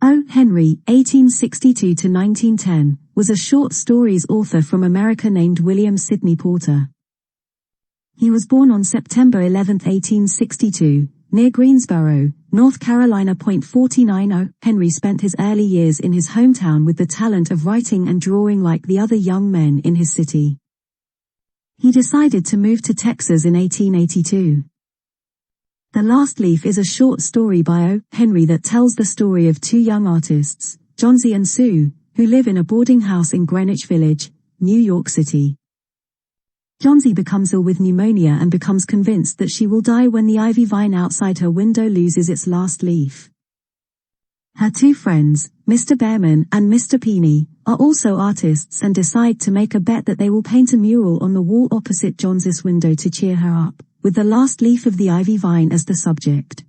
O. Henry, 1862–1910, was a short stories author from America named William Sidney Porter. He was born on September 11, 1862, near Greensboro, North Carolina. 49 O. Henry spent his early years in his hometown with the talent of writing and drawing like the other young men in his city. He decided to move to Texas in 1882. The Last Leaf is a short story by O. Henry that tells the story of two young artists, Johnsy and Sue, who live in a boarding house in Greenwich Village, New York City. Johnsy becomes ill with pneumonia and becomes convinced that she will die when the ivy vine outside her window loses its last leaf. Her two friends, Mr. Behrman and Mr. Peeney, are also artists and decide to make a bet that they will paint a mural on the wall opposite Johnsy's window to cheer her up, with the last leaf of the ivy vine as the subject.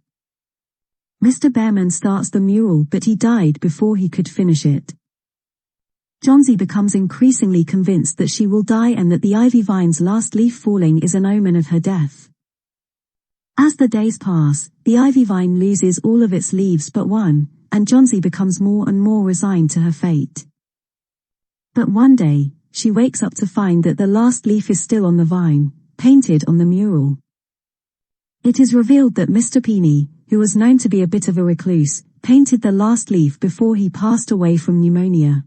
Mr. Behrman starts the mural but he died before he could finish it. Johnsy becomes increasingly convinced that she will die and that the ivy vine's last leaf falling is an omen of her death. As the days pass, the ivy vine loses all of its leaves but one, and Johnsy becomes more and more resigned to her fate. But one day, she wakes up to find that the last leaf is still on the vine, painted on the mural. It is revealed that Mr. Peeney, who was known to be a bit of a recluse, painted the last leaf before he passed away from pneumonia.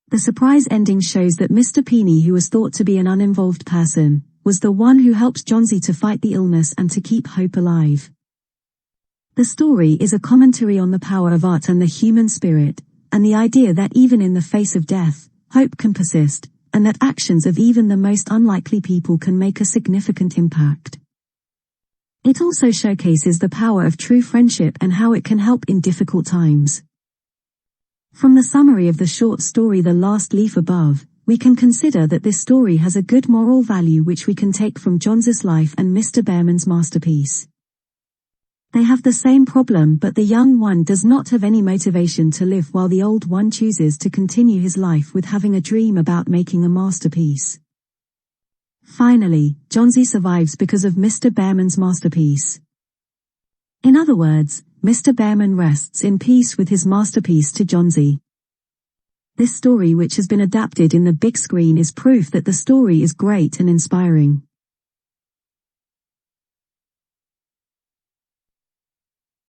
The surprise ending shows that Mr. Peeney, who was thought to be an uninvolved person, was the one who helped Johnsy to fight the illness and to keep hope alive. The story is a commentary on the power of art and the human spirit, and the idea that even in the face of death, hope can persist, and that actions of even the most unlikely people can make a significant impact. It also showcases the power of true friendship and how it can help in difficult times. From the summary of the short story The Last Leaf above, we can consider that this story has a good moral value which we can take from Johnsy's life and Mr. Behrman's masterpiece. They have the same problem, but the young one does not have any motivation to live while the old one chooses to continue his life with having a dream about making a masterpiece. Finally, Johnsy survives because of Mr. Behrman's masterpiece. In other words, Mr. Behrman rests in peace with his masterpiece to Johnsy. This story, which has been adapted in the big screen, is proof that the story is great and inspiring.